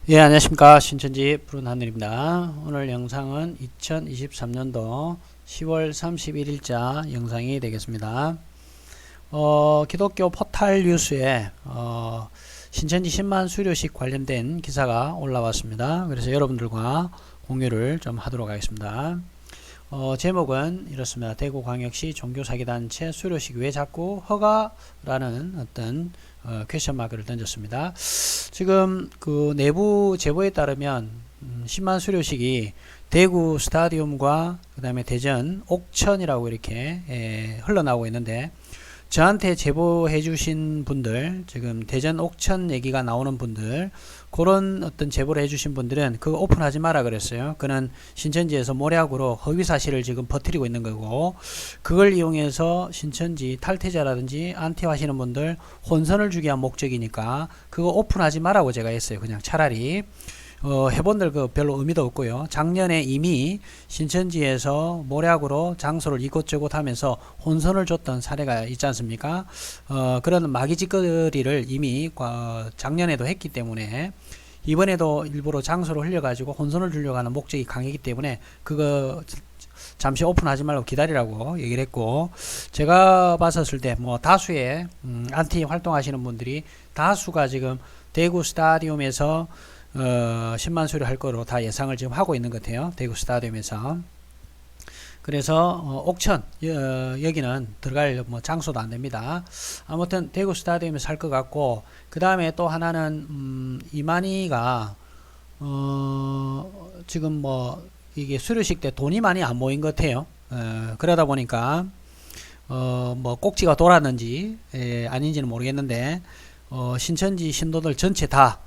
예, 안녕하십니까. 신천지 푸른 하늘입니다. 오늘 영상은 2023년도 10월 31일자 영상이 되겠습니다. 기독교 포탈 뉴스에 신천지 10만 수료식 관련된 기사가 올라왔습니다. 그래서 여러분들과 공유를 좀 하도록 하겠습니다. 제목은 이렇습니다. 대구광역시 종교사기단체 수료식 왜 자꾸 허가라는 어떤 퀘션 마크를 던졌습니다. 지금 그 내부 제보에 따르면 10만 수료식이 대구 스타디움과 그 다음에 대전 옥천이라고 이렇게 흘러나오고 있는데, 저한테 제보해 주신 분들, 지금 대전 옥천 얘기가 나오는 분들, 그런 어떤 제보를 해 주신 분들은 그거 오픈하지 마라 그랬어요. 그는 신천지에서 모략으로 허위 사실을 지금 퍼뜨리고 있는 거고, 그걸 이용해서 신천지 탈퇴자라든지 안티 하시는 분들 혼선을 주기 위한 목적이니까 그거 오픈하지 마라고 제가 했어요. 그냥 차라리 해본들 그 별로 의미도 없고요. 작년에 이미 신천지에서 모략으로 장소를 이곳저곳 하면서 혼선을 줬던 사례가 있지 않습니까? 그런 마귀짓거리를 이미 작년에도 했기 때문에 이번에도 일부러 장소를 흘려가지고 혼선을 주려고 하는 목적이 강하기 때문에 그거 잠시 오픈하지 말고 기다리라고 얘기를 했고, 제가 봤었을 때 뭐 다수의 안티 활동하시는 분들이 다수가 지금 대구 스타디움에서 10만 수료 할 거로 다 예상을 지금 하고 있는 것 같아요. 대구 스타디움에서. 그래서 옥천 여기는 들어갈 뭐 장소도 안 됩니다. 아무튼 대구 스타디움에서 할 것 같고, 그 다음에 또 하나는 이만희가 지금 뭐 이게 수료식 때 돈이 많이 안 모인 것 같아요. 그러다 보니까 뭐 꼭지가 돌았는지 아닌지는 모르겠는데, 신천지 신도들 전체 다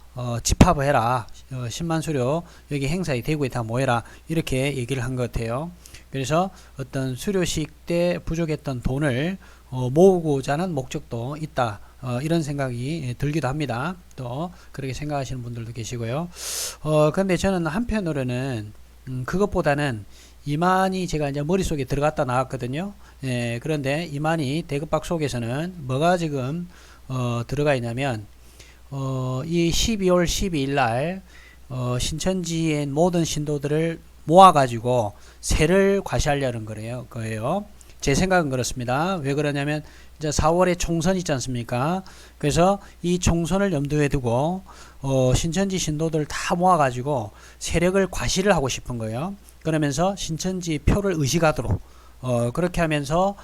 집합을 해라. 10만 수료 여기 행사에 대구에 다 모여라. 이렇게 얘기를 한 것 같아요. 그래서 어떤 수료식 때 부족했던 돈을 모으고자 하는 목적도 있다. 이런 생각이 들기도 합니다. 또 그렇게 생각하시는 분들도 계시고요. 근데 저는 한편으로는 그것보다는 이만희 제가 이제 머릿속에 들어갔다 나왔거든요. 그런데 이만희 대급박 속에서는 뭐가 지금 들어가 있냐면, 이 12월 12일 날 신천지의 모든 신도들을 모아가지고 세를 과시하려는 거예요. 제 생각은 그렇습니다. 왜 그러냐면 이제 4월에 총선 있지 않습니까? 그래서 이 총선을 염두에 두고 신천지 신도들 다 모아가지고 세력을 과시를 하고 싶은 거예요. 그러면서 신천지 표를 의식하도록, 그렇게 하면서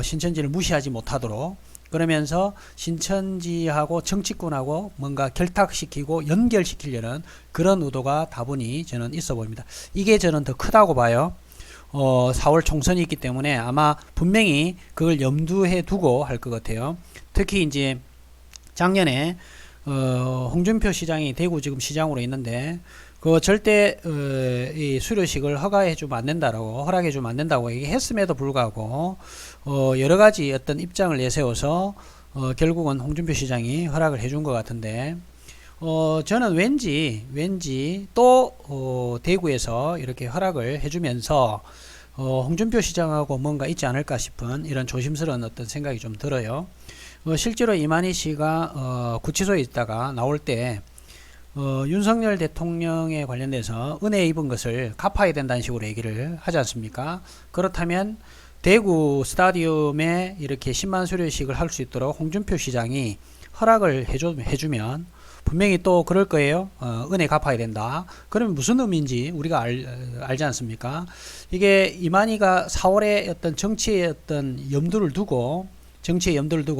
신천지를 무시하지 못하도록, 그러면서 신천지하고 정치권하고 뭔가 결탁시키고 연결시키려는 그런 의도가 다분히 저는 있어 보입니다. 이게 저는 더 크다고 봐요. 4월 총선이 있기 때문에 아마 분명히 그걸 염두에 두고 할 것 같아요. 특히 이제 작년에 홍준표 시장이 대구 지금 시장으로 있는데, 그 절대 이 수료식을 허가해주면 안 된다라고, 허락해주면 안 된다고 얘기했음에도 불구하고 여러 가지 어떤 입장을 내세워서 결국은 홍준표 시장이 허락을 해준 것 같은데, 저는 왠지 또 대구에서 이렇게 허락을 해주면서 홍준표 시장하고 뭔가 있지 않을까 싶은 이런 조심스러운 어떤 생각이 좀 들어요. 실제로 이만희 씨가 구치소에 있다가 나올 때 윤석열 대통령에 관련돼서 은혜 입은 것을 갚아야 된다는 식으로 얘기를 하지 않습니까? 그렇다면 대구 스타디움에 이렇게 10만 수료식을 할 수 있도록 홍준표 시장이 허락을 해주면 분명히 또 그럴 거예요. 은혜 갚아야 된다. 그러면 무슨 의미인지 우리가 알지 않습니까? 이게 이만희가 4월에 어떤 정치의 어떤 염두를 두고,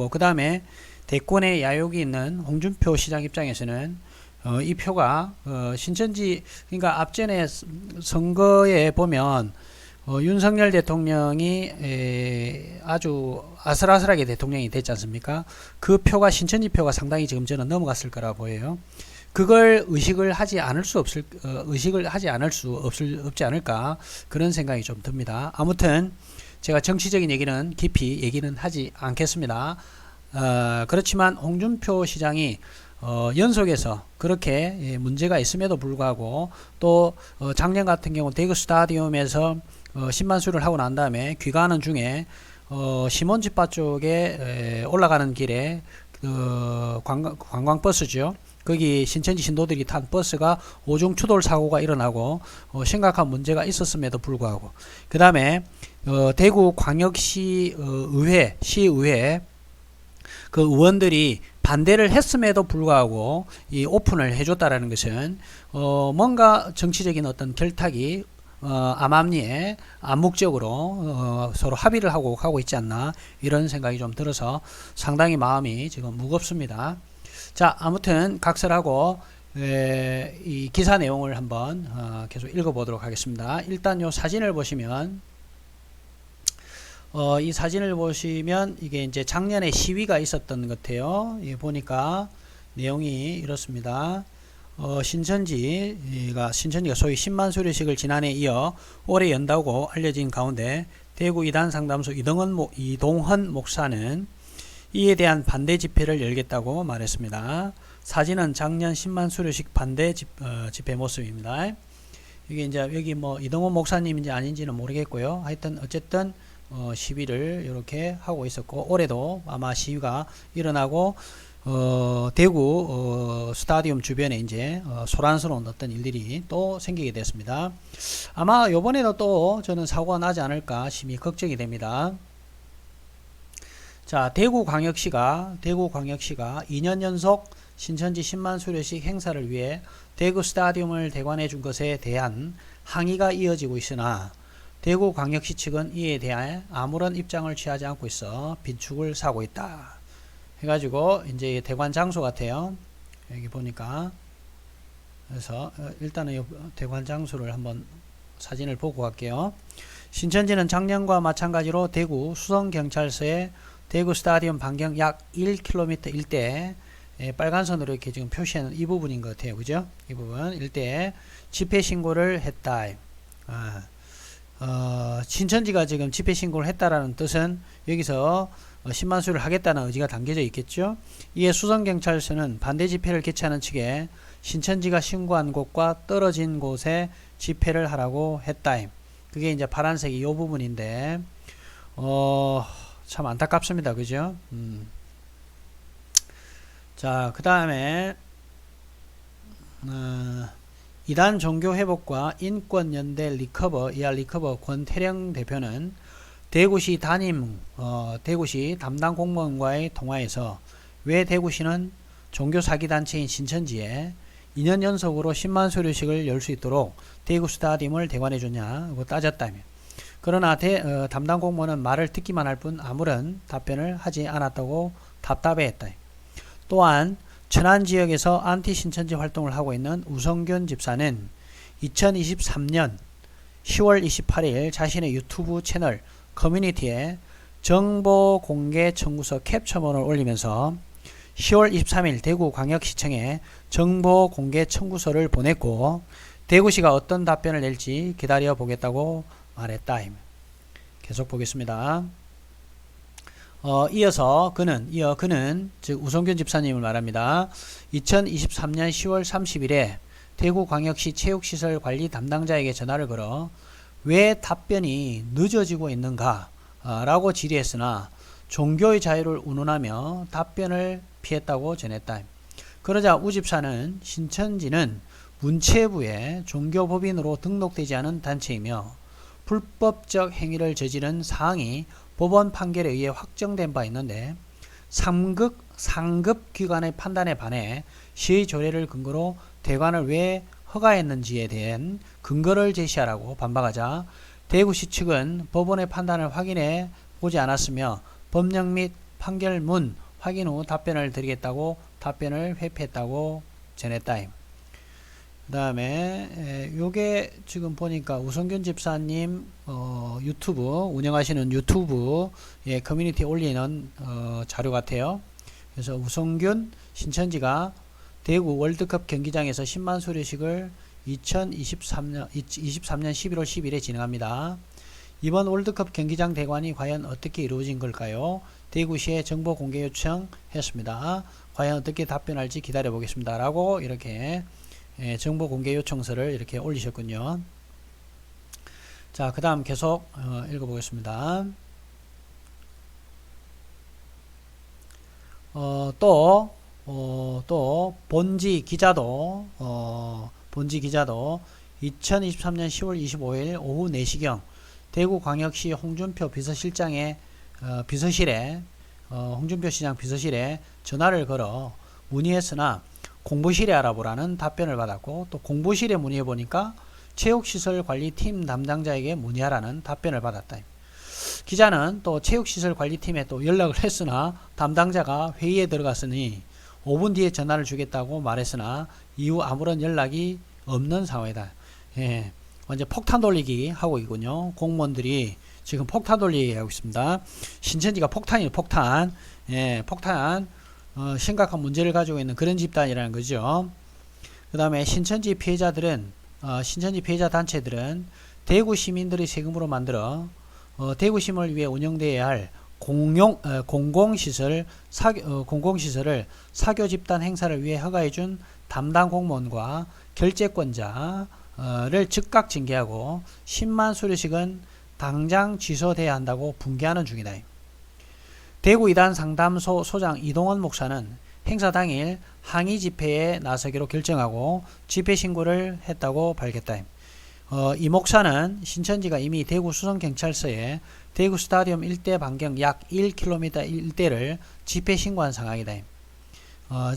그 다음에 대권의 야욕이 있는 홍준표 시장 입장에서는 이 표가 신천지, 그러니까 앞전에 선거에 보면 윤석열 대통령이 아주 아슬아슬하게 대통령이 됐지 않습니까? 그 표가, 신천지 표가 상당히 지금 저는 넘어갔을 거라 보여요. 그걸 의식을 하지 않을 수 없지 않을까, 그런 생각이 좀 듭니다. 아무튼 제가 정치적인 얘기는 깊이 얘기는 하지 않겠습니다. 그렇지만 홍준표 시장이 연속해서 그렇게 문제가 있음에도 불구하고, 또 작년 같은 경우 대구 스타디움에서 10만 수를 하고 난 다음에 귀가하는 중에 시몬집바 쪽에 올라가는 길에 관광버스죠. 거기 신천지 신도들이 탄 버스가 오중 추돌 사고가 일어나고 심각한 문제가 있었음에도 불구하고, 그 다음에 대구 광역시 의회 시의회 그 의원들이 반대를 했음에도 불구하고 이 오픈을 해줬다라는 것은 뭔가 정치적인 어떤 결탁이 암암리에 암묵적으로 서로 합의를 하고 가고 있지 않나, 이런 생각이 좀 들어서 상당히 마음이 지금 무겁습니다. 자, 아무튼 각설하고 이 기사 내용을 한번 계속 읽어보도록 하겠습니다. 일단 요 사진을 보시면 이 사진을 보시면 이게 이제 작년에 시위가 있었던 것 같아요. 예, 보니까 내용이 이렇습니다. 신천지가 소위 10만 수료식을 지난해 이어 올해 연다고 알려진 가운데 대구 이단 상담소 이동헌 목사는 이에 대한 반대 집회를 열겠다고 말했습니다. 사진은 작년 10만 수료식 반대 집회 모습입니다. 이게 이제 여기 뭐 이동헌 목사님인지 아닌지는 모르겠고요. 하여튼 어쨌든 시위를 이렇게 하고 있었고, 올해도 아마 시위가 일어나고 대구 스타디움 주변에 이제 소란스러운 어떤 일들이 또 생기게 됐습니다. 아마 요번에도 또 저는 사고가 나지 않을까 심히 걱정이 됩니다. 자, 대구광역시가 2년 연속 신천지 10만 수료식 행사를 위해 대구 스타디움을 대관해 준 것에 대한 항의가 이어지고 있으나 대구광역시 측은 이에 대해 아무런 입장을 취하지 않고 있어 빈축을 사고 있다 해가지고, 이제 대관 장소 같아요. 여기 보니까. 그래서 일단은 대관 장소를 한번 사진을 보고 갈게요. 신천지는 작년과 마찬가지로 대구 수성경찰서에 대구 스타디움 반경 약 1km 일대에 빨간 선으로 이렇게 지금 표시하는 이 부분인 것 같아요. 그죠? 이 부분 일대에 집회 신고를 했다. 신천지가 지금 집회 신고를 했다라는 뜻은 여기서 10만 수를 하겠다는 의지가 담겨져 있겠죠. 이에 수성경찰서는 반대 집회를 개최하는 측에 신천지가 신고한 곳과 떨어진 곳에 집회를 하라고 했다. 그게 이제 파란색이 이 부분인데 참 안타깝습니다. 그죠? 자, 그 다음에 이단 종교회복과 인권연대 리커버 권태령 대표는 대구시 담당 공무원과의 통화에서 왜 대구시는 종교사기단체인 신천지에 2년 연속으로 10만 수료식을 열 수 있도록 대구 스타디움을 대관해 줬냐고 따졌다며, 그러나 담당 공무원은 말을 듣기만 할 뿐 아무런 답변을 하지 않았다고 답답해했다. 또한 천안 지역에서 안티 신천지 활동을 하고 있는 우성균 집사는 2023년 10월 28일 자신의 유튜브 채널 커뮤니티에 정보 공개 청구서 캡처본을 올리면서 10월 23일 대구광역시청에 정보 공개 청구서를 보냈고, 대구시가 어떤 답변을 낼지 기다려 보겠다고 말했다. 계속 보겠습니다. 이어서 그는 즉 우성균 집사님을 말합니다. 2023년 10월 30일에 대구광역시 체육시설 관리 담당자에게 전화를 걸어 왜 답변이 늦어지고 있는가 라고 질의했으나 종교의 자유를 운운하며 답변을 피했다고 전했다. 그러자 우 집사는 신천지는 문체부에 종교법인으로 등록되지 않은 단체이며 불법적 행위를 저지른 사항이 법원 판결에 의해 확정된 바 있는데 상급 기관의 판단에 반해 시의 조례를 근거로 대관을 왜 허가했는지에 대한 근거를 제시하라고 반박하자 대구시 측은 법원의 판단을 확인해 보지 않았으며 법령 및 판결문 확인 후 답변을 드리겠다고 답변을 회피했다고 전했다. 그 다음에 요게 지금 보니까 우성균 집사님 유튜브 운영하시는 유튜브 커뮤니티에 올리는 자료 같아요. 그래서 우성균 신천지가 대구 월드컵 경기장에서 10만 수료식을 2023년 11월 10일에 진행합니다. 이번 월드컵 경기장 대관이 과연 어떻게 이루어진 걸까요? 대구시에 정보 공개 요청했습니다. 과연 어떻게 답변할지 기다려 보겠습니다. 라고 이렇게 정보 공개 요청서를 이렇게 올리셨군요. 자, 그 다음 계속 읽어보겠습니다. 또 또 본지 기자도 2023년 10월 25일 오후 4시경 대구광역시 홍준표 비서실장의 비서실에 홍준표 시장 비서실에 전화를 걸어 문의했으나 공보실에 알아보라는 답변을 받았고, 또 공보실에 문의해 보니까 체육시설관리팀 담당자에게 문의하라는 답변을 받았다. 기자는 또 체육시설관리팀에 또 연락을 했으나 담당자가 회의에 들어갔으니 5분 뒤에 전화를 주겠다고 말했으나 이후 아무런 연락이 없는 상황이다. 예, 완전 폭탄 돌리기 하고 있군요. 공무원들이 지금 폭탄 돌리기 하고 있습니다. 신천지가 폭탄이에요. 폭탄. 예, 폭탄. 심각한 문제를 가지고 있는 그런 집단이라는 거죠. 그 다음에 신천지 피해자 단체들은 대구 시민들의 세금으로 만들어 대구 시민을 위해 운영되어야 할 공공시설을 사교 집단 행사를 위해 허가해준 담당 공무원과 결재권자를 즉각 징계하고 10만 수료식은 당장 취소돼야 한다고 분개하는 중이다. 대구 이단 상담소 소장 이동원 목사는 행사 당일 항의 집회에 나서기로 결정하고 집회 신고를 했다고 밝혔다. 이 목사는 신천지가 이미 대구 수성경찰서에 대구 스타디움 일대 반경 약 1km 일대를 집회 신고한 상황이다.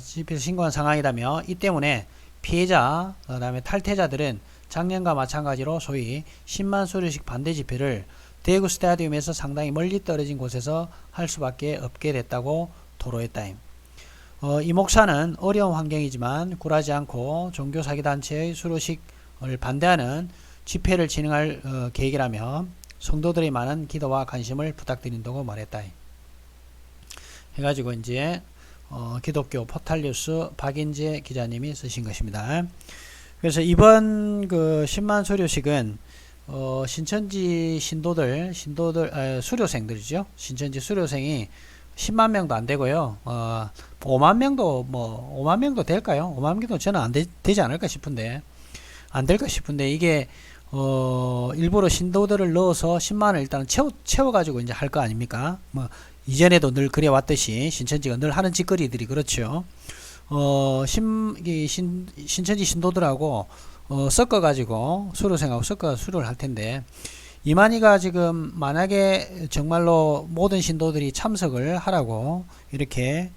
집회 신고한 상황이라며 이 때문에 피해자, 그 다음에 탈퇴자들은 작년과 마찬가지로 소위 10만 수료식 반대 집회를 대구 스타디움에서 상당히 멀리 떨어진 곳에서 할 수밖에 없게 됐다고 토로했다. 이 목사는 어려운 환경이지만 굴하지 않고 종교사기단체의 수료식을 반대하는 집회를 진행할 계획이라며 성도들의 많은 기도와 관심을 부탁드린다고 말했다. 해가지고 이제 기독교 포탈뉴스 박인재 기자님이 쓰신 것입니다. 그래서 이번 그 10만 수료식은 신천지 수료생들이죠. 신천지 수료생이 10만 명도 안 되고요. 5만 명도 5만 명도 될까요? 5만 명도 저는 되지 않을까 싶은데, 안 될까 싶은데, 이게 일부러 신도들을 넣어서 10만을 일단 채워가지고 이제 할 거 아닙니까? 뭐 이전에도 늘 그래 왔듯이 신천지가 늘 하는 짓거리들이 그렇죠. 신천지 신도들하고 섞어가지고 수료생하고 섞어 수료를 할 텐데, 이만희가 지금 만약에 정말로 모든 신도들이 참석을 하라고 이렇게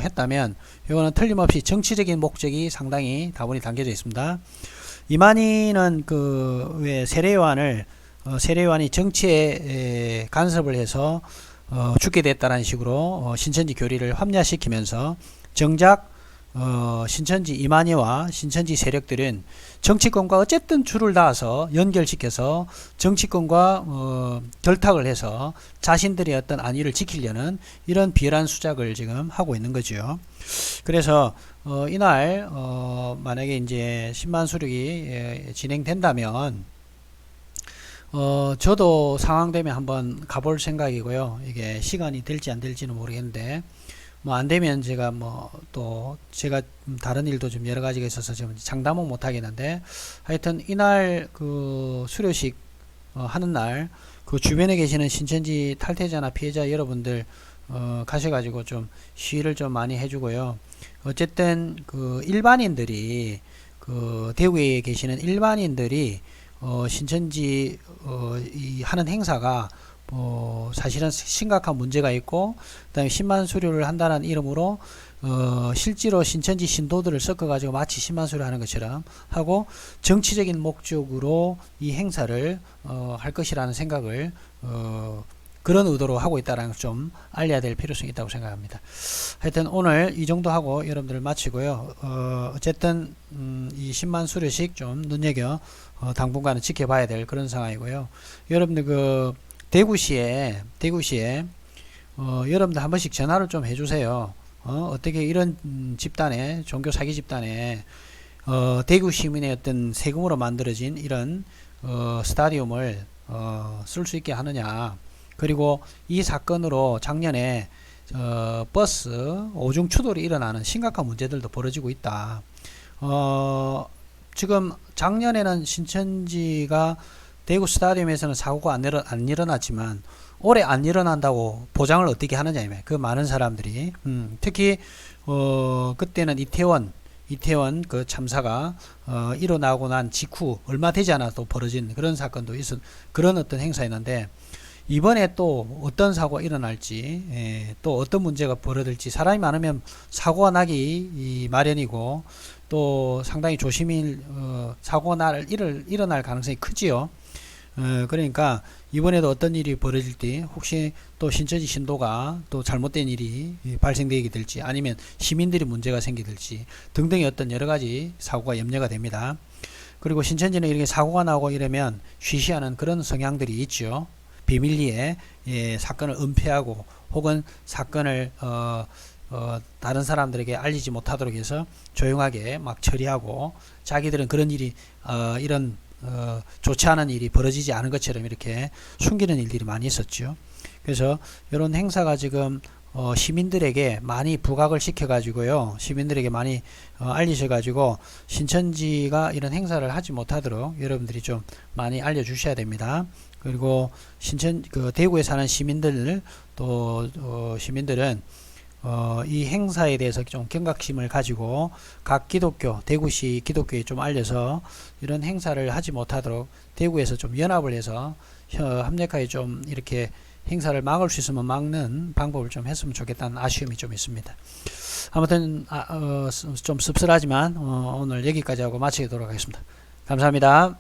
했다면 이거는 틀림없이 정치적인 목적이 상당히 다분히 담겨져 있습니다. 이만희는 그 왜 세례요한이 정치에 간섭을 해서 죽게 됐다는 식으로 신천지 교리를 합리화시키면서 정작 신천지 이만희와 신천지 세력들은 정치권과 어쨌든 줄을 닿아서 연결시켜서 정치권과 결탁을 해서 자신들의 어떤 안위를 지키려는 이런 비열한 수작을 지금 하고 있는 거죠. 그래서 이날 만약에 이제 10만 수륙이 진행된다면 저도 상황 되면 한번 가볼 생각이고요. 이게 시간이 될지 안 될지는 모르겠는데, 뭐 안 되면 제가 제가 다른 일도 좀 여러 가지가 있어서 지금 장담은 못 하겠는데, 하여튼 이날 그 수료식 하는 날 그 주변에 계시는 신천지 탈퇴자나 피해자 여러분들 가셔가지고 좀 시위를 좀 많이 해주고요. 어쨌든 그 일반인들이 그 대구에 계시는 일반인들이 신천지 이 하는 행사가 사실은 심각한 문제가 있고, 그 다음에 10만 수료를 한다는 이름으로 실제로 신천지 신도들을 섞어가지고 마치 10만 수료 하는 것처럼 하고 정치적인 목적으로 이 행사를 할 것이라는 생각을 그런 의도로 하고 있다는 걸 좀 알려야 될 필요성이 있다고 생각합니다. 하여튼 오늘 이 정도 하고 여러분들 마치고요. 어쨌든 이 10만 수료식 좀 눈여겨 당분간은 지켜봐야 될 그런 상황이고요. 여러분들 그 대구시에 여러분들 한 번씩 전화를 좀 해주세요. 어떻게 이런 집단에, 종교 사기 집단에 대구 시민의 어떤 세금으로 만들어진 이런 스타디움을 쓸 수 있게 하느냐. 그리고 이 사건으로 작년에 버스 오중 추돌이 일어나는 심각한 문제들도 벌어지고 있다. 지금 작년에는 신천지가 대구 스타디움에서는 사고가 안 일어났지만 올해 안 일어난다고 보장을 어떻게 하느냐, 그 많은 사람들이 특히 그때는 이태원 그 참사가 일어나고 난 직후 얼마 되지 않아도 벌어진 그런 사건도 그런 어떤 행사였는데, 이번에 또 어떤 사고가 일어날지, 또 어떤 문제가 벌어질지, 사람이 많으면 사고가 나기 마련이고, 또 상당히 조심히 사고가 일어날 가능성이 크지요. 그러니까 이번에도 어떤 일이 벌어질지, 혹시 또 신천지 신도가 또 잘못된 일이 발생되게 될지, 아니면 시민들이 문제가 생기될지 등등의 어떤 여러 가지 사고가 염려가 됩니다. 그리고 신천지는 이렇게 사고가 나고 이러면 쉬쉬하는 그런 성향들이 있죠. 비밀리에 사건을 은폐하고, 혹은 사건을 다른 사람들에게 알리지 못하도록 해서 조용하게 막 처리하고, 자기들은 그런 일이 이런 좋지 않은 일이 벌어지지 않은 것처럼 이렇게 숨기는 일들이 많이 있었죠. 그래서 이런 행사가 지금 시민들에게 많이 부각을 시켜가지고요, 시민들에게 많이 알리셔가지고 신천지가 이런 행사를 하지 못하도록 여러분들이 좀 많이 알려주셔야 됩니다. 그리고 대구에 사는 시민들, 또 시민들은 이 행사에 대해서 좀 경각심을 가지고 각 대구시 기독교에 좀 알려서 이런 행사를 하지 못하도록 대구에서 좀 연합을 해서 합력하게 좀 이렇게 행사를 막을 수 있으면 막는 방법을 좀 했으면 좋겠다는 아쉬움이 좀 있습니다. 아무튼 좀 씁쓸하지만 오늘 여기까지 하고 마치도록 하겠습니다. 감사합니다.